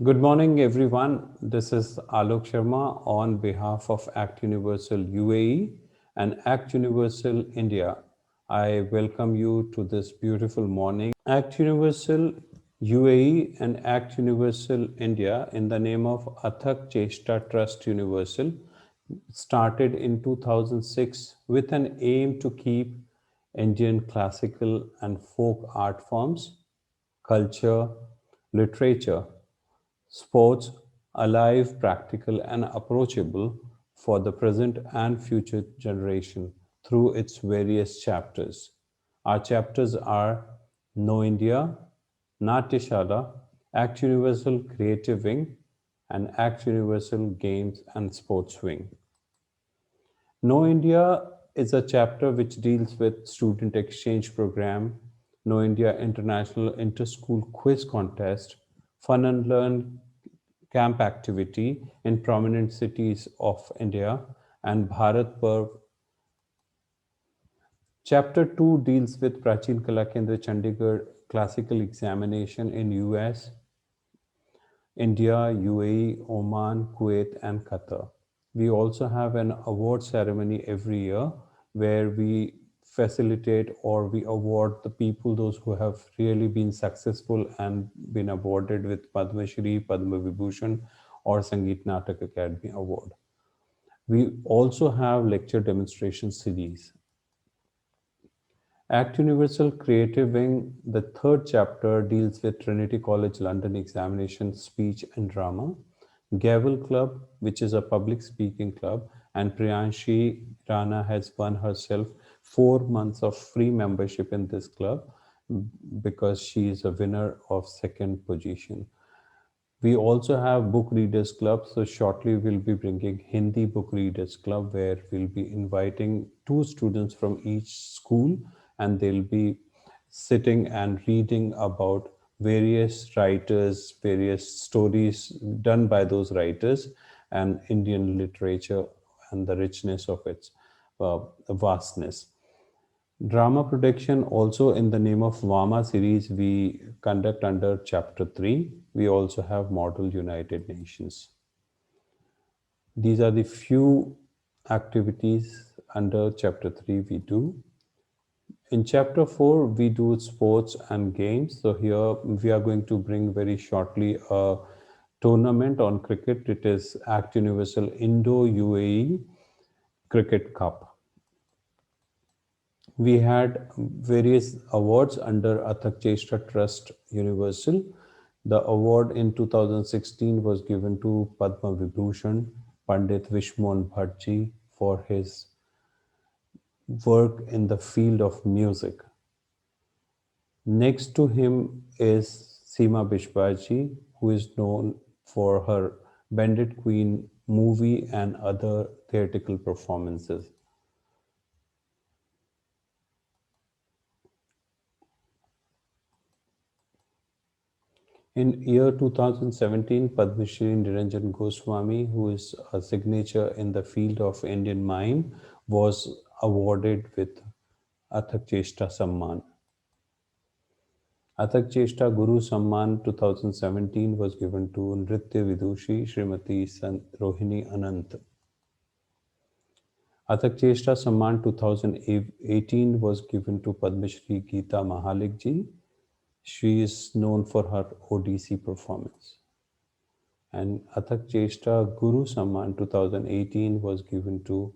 Good morning, everyone. This is Alok Sharma on behalf of Act Universal UAE and Act Universal India. I welcome you to this beautiful morning. Act Universal UAE and Act Universal India, in the name of Athak Cheshta Trust Universal, started in 2006 with an aim to keep Indian classical and folk art forms, culture, literature, sports alive, practical, and approachable for the present and future generation through its various chapters. Our chapters are Know India, Natyashala, Act Universal Creative Wing, and Act Universal Games and Sports Wing. Know India is a chapter which deals with student exchange program, Know India International Inter-School Quiz Contest, Fun and Learn camp activity in prominent cities of India, and Bharat Parv. Chapter 2 deals with Prachin Kala Kendra Chandigarh classical examination in US, India, UAE, Oman, Kuwait, and Qatar. We also have an award ceremony every year where we facilitate or we award the people, those who have really been successful and been awarded with Padma Shri, Padma Vibhushan, or Sangeet Natak Academy Award. We also have lecture demonstration series. Act Universal Creative Wing, the third chapter, deals with Trinity College London examination, speech and drama. Gavel Club, which is a public speaking club, and Priyanshi Rana has won herself 4 months of free membership in this club because she is a winner of second position. We also have book readers club. So shortly we'll be bringing Hindi book readers club where we'll be inviting two students from each school and they'll be sitting and reading about various writers, various stories done by those writers and Indian literature and the richness of its vastness. Drama production also in the name of Vama series we conduct under chapter 3. We also have Model United Nations. These are the few activities under chapter 3 we do. In chapter 4 we do sports and games. So here we are going to bring very shortly a tournament on cricket. It is Act Universal Indo-UAE Cricket Cup. We had various awards under Athak Cheshta Trust Universal. The award in 2016 was given to Padma Vibhushan Pandit Vishmohan Bhattji for his work in the field of music. Next to him is Seema Bishwaji, who is known for her Bandit Queen movie and other theatrical performances. In year 2017, Padma Shri Niranjan Goswami, who is a signature in the field of Indian mime, was awarded with Athak Cheshta Samman. Athak Cheshta Guru Samman 2017 was given to Nritya Vidushi Srimati Rohini Anant. Athak Cheshta Samman 2018 was given to Padma Shri Geeta Mahalik ji. She is known for her Odissi performance. And Athak Cheshta Guru Samman 2018 was given to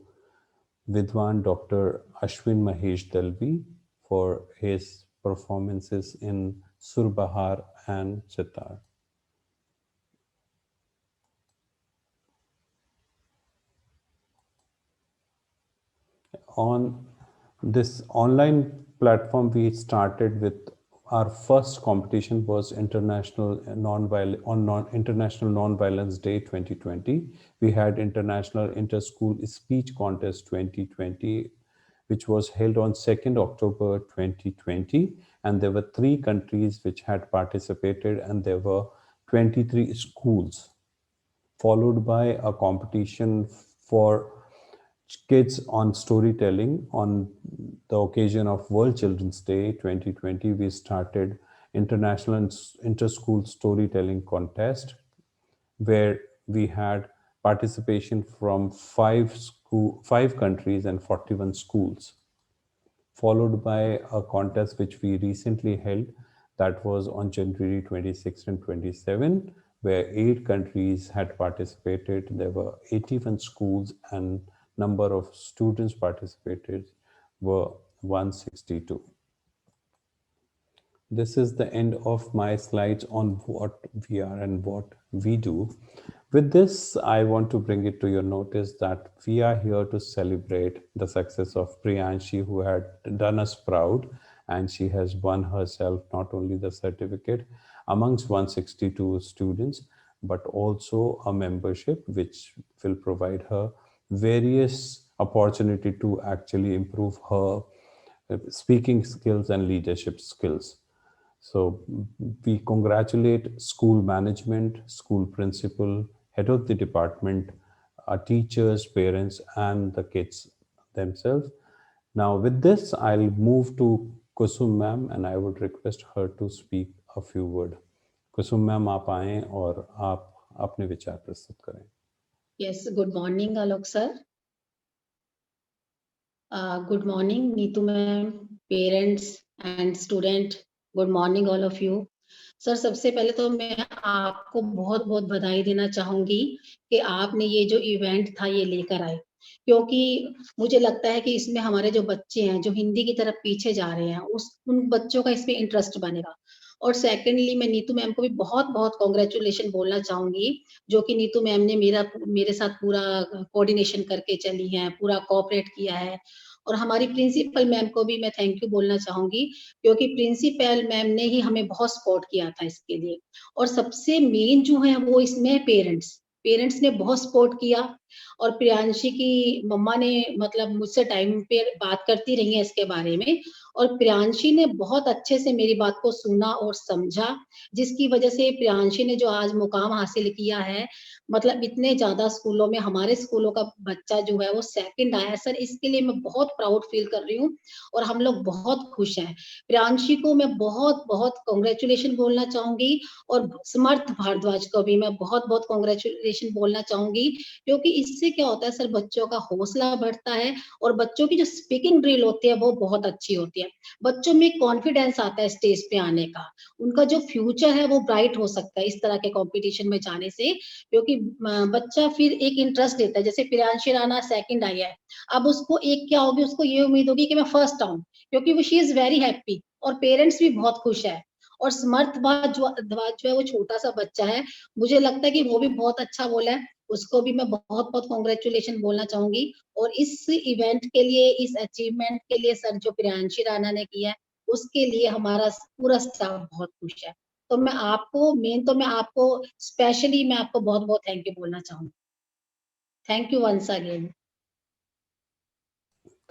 Vidwan Dr. Ashwin Mahesh Dalvi for his performances in Surbahar and Sitar. On this online platform, we started with our first competition was International International Non-Violence Day 2020. We had International Inter-School Speech Contest 2020, which was held on 2nd October 2020. And there were 3 countries which had participated and there were 23 schools, followed by a competition for kids on storytelling. On the occasion of World Children's Day 2020, we started International Inter-School Storytelling Contest where we had participation from five countries and 41 schools, followed by a contest which we recently held, that was on January 26th and 27, where 8 countries had participated. There were 81 schools and number of students participated were 162. This is the end of my slides on what we are and what we do. With this, I want to bring it to your notice that we are here to celebrate the success of Priyanshi, who had done us proud, and she has won herself not only the certificate amongst 162 students, but also a membership which will provide her various opportunity to actually improve her speaking skills and leadership skills. So we congratulate school management, school principal, head of the department, our teachers, parents, and the kids themselves. Now with this, I'll move to Kusum ma'am, and I would request her to speak a few words. Kusum ma'am आप आएं और आप अपने विचार प्रस्तुत करें. Yes, good morning, Alok sir. Good morning, Neetu ma'am, parents and student. Good morning, all of you. Sir सबसे पहले तो मैं आपको बहुत बहुत बधाई देना चाहूंगी कि आपने ये जो इवेंट था ये लेकर आए, क्योंकि मुझे लगता है कि इसमें हमारे जो बच्चे हैं जो हिंदी की तरफ पीछे जा रहे हैं उन बच्चों का इसमें इंटरेस्ट बनेगा. और सेकेंडली मैं नीतू मैम को भी बहुत बहुत कॉन्ग्रेचुलेशन बोलना चाहूंगी, जो कि नीतू मैम ने मेरे साथ पूरा कोऑर्डिनेशन करके चली है, पूरा कोऑपरेट किया है. और हमारी प्रिंसिपल मैम को भी मैं थैंक यू बोलना चाहूंगी, क्योंकि प्रिंसिपल मैम ने ही हमें बहुत सपोर्ट किया था इसके लिए. और सबसे मेन जो है वो इसमें पेरेंट्स ने बहुत सपोर्ट किया. और प्रियांशी की मम्मा ने मतलब मुझसे टाइम पे बात करती रही है इसके बारे में, और प्रियांशी ने बहुत अच्छे से मेरी बात को सुना और समझा, जिसकी वजह से प्रियांशी ने जो आज मुकाम हासिल किया है, मतलब इतने ज्यादा स्कूलों में हमारे स्कूलों का बच्चा जो है वो सेकंड आया सर, इसके लिए मैं बहुत प्राउड फील कर रही हूँ और हम लोग बहुत खुश हैं. प्रियांशी को मैं बहुत बहुत कॉन्ग्रेचुलेशन बोलना चाहूंगी, और समर्थ भारद्वाज को भी मैं बहुत बहुत कॉन्ग्रेचुलेशन बोलना चाहूंगी, क्योंकि इससे क्या होता है सर, बच्चों का हौसला बढ़ता है और बच्चों की जो स्पीकिंग ड्रिल होती है वो बहुत अच्छी होती है. बच्चों में कॉन्फिडेंस आता है स्टेज पे आने का, उनका जो फ्यूचर है वो ब्राइट हो सकता है इस तरह के कॉम्पिटिशन में जाने से, क्योंकि बच्चा फिर एक इंटरेस्ट लेता है. जैसे प्रियांशी राणा सेकंड आई है, अब उसको एक क्या होगी, उसको ये उम्मीद होगी कि मैं फर्स्ट आऊं, क्योंकि वो शी इज वेरी हैप्पी और पेरेंट्स भी बहुत खुश है. और समर्थ भारद्वाज जो है वो छोटा सा बच्चा है, मुझे लगता है कि वो भी बहुत अच्छा बोला है, उसको भी मैं बहुत बहुत कॉन्ग्रेचुलेशन बोलना चाहूंगी. और इस इवेंट के लिए, इस अचीवमेंट के लिए सर जो प्रियांशी राणा ने किया है, उसके लिए हमारा पूरा स्टाफ बहुत खुश है. तो मैं आपको स्पेशली मैं आपको बहुत बहुत थैंक यू बोलना चाहूंगी. Thank you once again.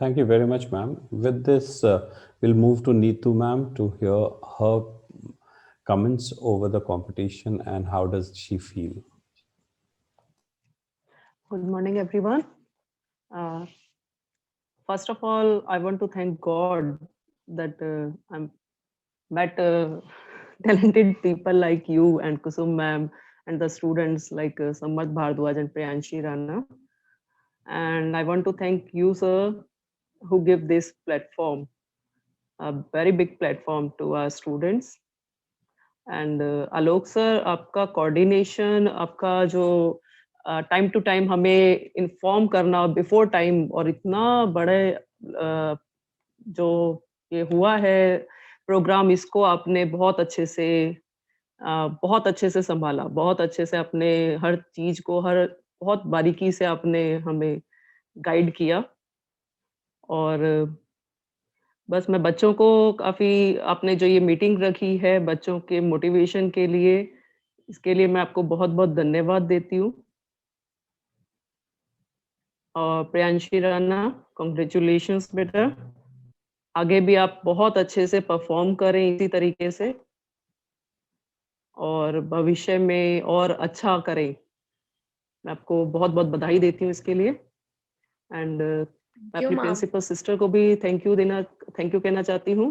Thank you very much, ma'am. With this, we'll move to Neetu, ma'am, to hear her comments over the competition and how does she feel. Good morning, everyone. First of all, I want to thank God that I'm met talented people like you and Kusum ma'am and the students like Samarth Bhardwaj and Priyanshi Rana. And I want to thank you, sir, who give this platform, a very big platform to our students. And Alok sir, आपका coordination, आपका जो time to time हमें inform करना before time, और इतना बड़े जो ये हुआ है प्रोग्राम, इसको आपने बहुत अच्छे से संभाला, बहुत अच्छे से अपने हर चीज को बहुत बारीकी से आपने हमें गाइड किया. और बस मैं बच्चों को काफी, आपने जो ये मीटिंग रखी है बच्चों के मोटिवेशन के लिए, इसके लिए मैं आपको बहुत बहुत धन्यवाद देती हूँ. और प्रियांशी राणा, कॉन्ग्रेचुलेशंस बेटा, आगे भी आप बहुत अच्छे से परफॉर्म करें इसी तरीके से, और भविष्य में और अच्छा करें. मैं आपको बहुत बहुत बधाई देती हूँ इसके लिए. एंड मैं अपनी प्रिंसिपल सिस्टर को भी थैंक यू कहना चाहती हूँ.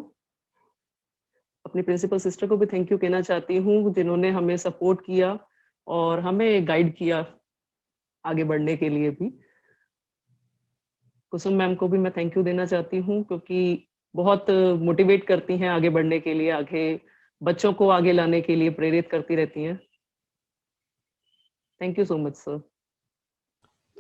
अपनी प्रिंसिपल सिस्टर को भी थैंक यू कहना चाहती हूँ, जिन्होंने हमें सपोर्ट किया और हमें गाइड किया आगे बढ़ने के लिए भी। कुसुम मैम को भी मैं थैंक यू देना चाहती हूँ, क्योंकि बहुत मोटिवेट करती हैं आगे बढ़ने के लिए, आगे बच्चों को आगे लाने के लिए प्रेरित करती रहती हैं। Thank you so much sir.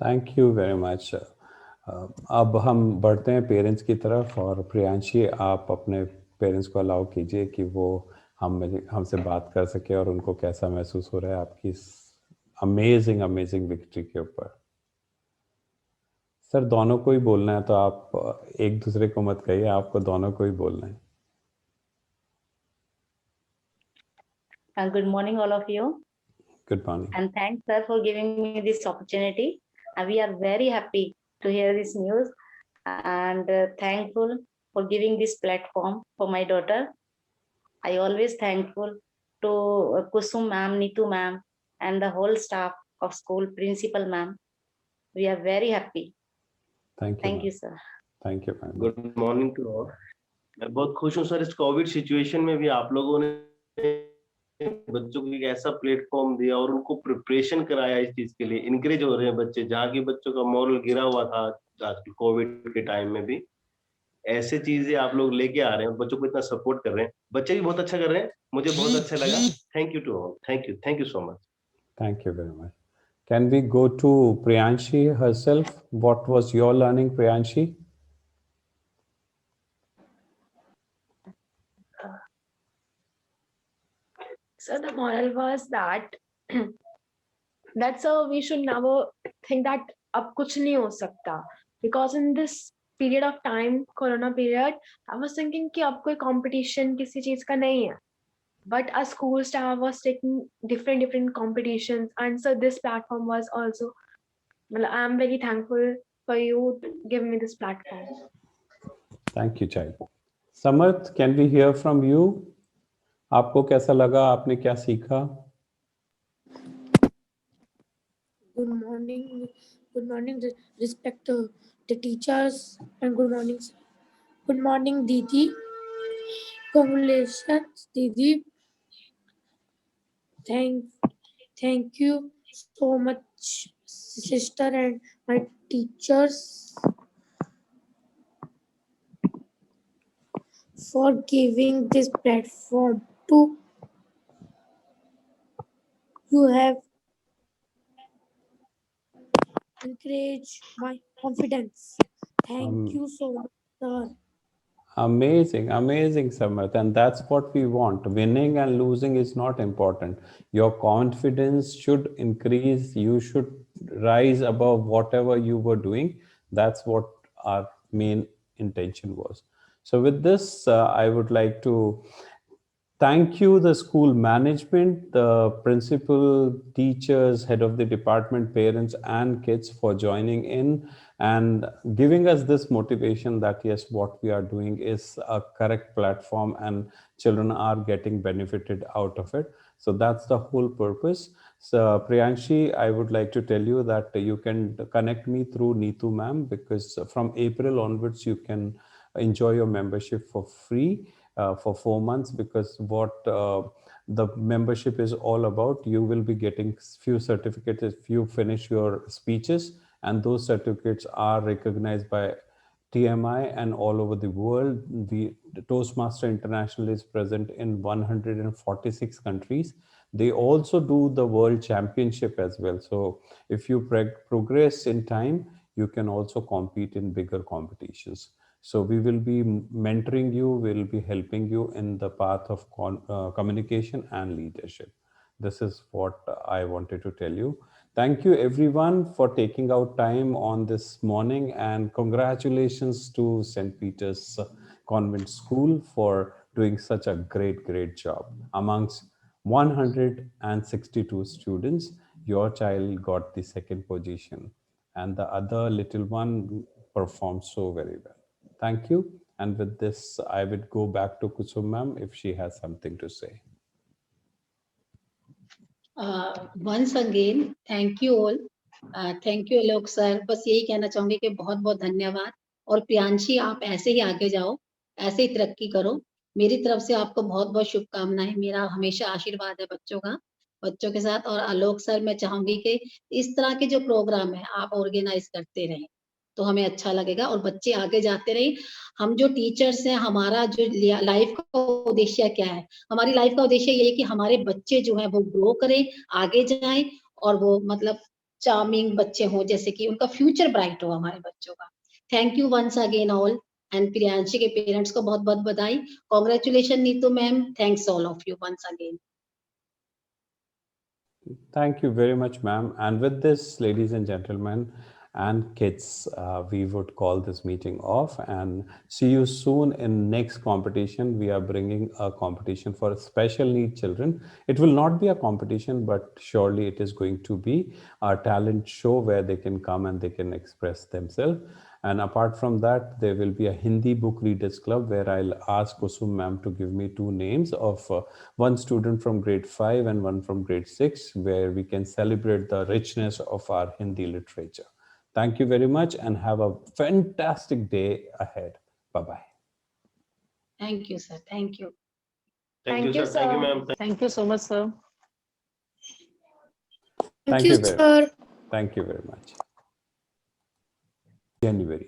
Thank you very much. अब हम बढ़ते हैं पेरेंट्स की तरफ, और प्रियांशी आप अपने पेरेंट्स को अलाउ कीजिए कि वो हमसे बात कर सके और उनको कैसा महसूस हो रहा है आपकी इस अमेजिंग अमेजिंग विक्ट्री के ऊपर। सर दोनों को ही बोलना है, तो आप एक दूसरे को मत कहिए, आपको दोनों को ही बोलना है। Good morning, all of you. Good morning. And thanks, sir, for giving me this opportunity. We are very happy to hear this news, and thankful for giving this platform for my daughter. I always thankful to Kusum ma'am, Neetu ma'am, and the whole staff of school, principal ma'am. We are very happy. Thank you. Thank you, sir. Thank you ma'am. Good morning to all. मैं बहुत खुश हूँ sir, इस Covid situation में भी आप लोगों ने बच्चों को एक ऐसा प्लेटफॉर्म दिया और उनको प्रिपरेशन कराया इस चीज के लिए। इनकरेज हो रहे हैं बच्चे, जहाँ की बच्चों का मॉरल गिरा हुआ था आज कोविड के टाइम में भी, ऐसे चीजें आप लोग लेके आ रहे हैं, बच्चों को इतना सपोर्ट कर रहे हैं, बच्चे भी बहुत अच्छा कर रहे हैं, मुझे बहुत अच्छा लगा। Thank you to all, thank you so much. Thank you very much. Can we go to Priyanshi herself? What was your learning, Priyanshi? So the moral was that we should never think that अब कुछ नहीं हो सकता, because in this period of time, corona period, I was thinking कि अब कोई competition किसी चीज का नहीं है, but a school staff was taking different competitions, and so this platform was also, I am very thankful for you to give me this platform. Thank you, child. Samarth, can we hear from you? आपको कैसा लगा, आपने क्या सीखा? Good morning, respect the teachers, and good morning, sir. Good morning, Didi. Congratulations, Didi. Thank you so much, sister, and my teachers, for giving this platform to you. Have encouraged my confidence. Thank you so much, sir. Amazing, amazing, Samarth. And that's what we want. Winning and losing is not important. Your confidence should increase. You should rise above whatever you were doing. That's what our main intention was. So with this, I would like to thank you, the school management, the principal, teachers, head of the department, parents, and kids for joining in and giving us this motivation that yes, what we are doing is a correct platform and children are getting benefited out of it. So that's the whole purpose. So Priyanshi, I would like to tell you that you can connect me through Neetu ma'am, because from April onwards, you can enjoy your membership for free. For 4 months, because what the membership is all about, you will be getting few certificates if you finish your speeches, and those certificates are recognized by TMI and all over the world. The Toastmaster International is present in 146 countries. They also do the World Championship as well. So if you progress in time, you can also compete in bigger competitions. So we will be mentoring you, we'll be helping you in the path of communication and leadership. This is what I wanted to tell you. Thank you everyone for taking out time on this morning, and congratulations to St. Peter's Convent School for doing such a great job. Amongst 162 students, your child got the second position and the other little one performed so very well. Thank you. And with this, I would go back to Kusum ma'am if she has something to say. Once again, thank you all. Thank you Alok sir. बस यही कहना चाहूंगी कि बहुत बहुत धन्यवाद, और प्रियांशी आप ऐसे ही आगे जाओ, ऐसे ही तरक्की करो। मेरी तरफ से आपको बहुत बहुत शुभकामनाएं। मेरा हमेशा आशीर्वाद है बच्चों का, बच्चों के साथ। और आलोक सर, मैं चाहूंगी कि इस तरह के जो प्रोग्राम है आप ऑर्गेनाइज करते रहें, तो हमें अच्छा लगेगा और बच्चे आगे जाते रहे। हम जो टीचर्स हैं, हमारा जो लाइफ का उद्देश्य क्या है? हमारी लाइफ का उद्देश्य ये है कि हमारे बच्चे जो हैं वो ग्रो करें, आगे जाएं और वो मतलब चार्मिंग बच्चे हों, जैसे कि उनका फ्यूचर ब्राइट हो हमारे बच्चों का। Thank you once again all, and Priyanshi के पेरेंट्स को बहुत बहुत बधाई। Congratulation Neetu ma'am, thanks all of you once again. Thank you very much, ma'am. And with this, ladies and gentlemen and kids, we would call this meeting off and see you soon in next competition. We are bringing a competition for special need children. It will not be a competition, but surely it is going to be a talent show where they can come and they can express themselves. And apart from that, there will be a Hindi book readers club where I'll ask Kusum ma'am to give me 2 names of one student from grade 5 and one from grade 6, where we can celebrate the richness of our Hindi literature. Thank you very much and have a fantastic day ahead. Bye-bye. Thank you sir, thank you. Thank you, Thank you, sir. Thank you, sir. ma'am. Thank you so much, sir. Thank you, sir. Thank you very much. January.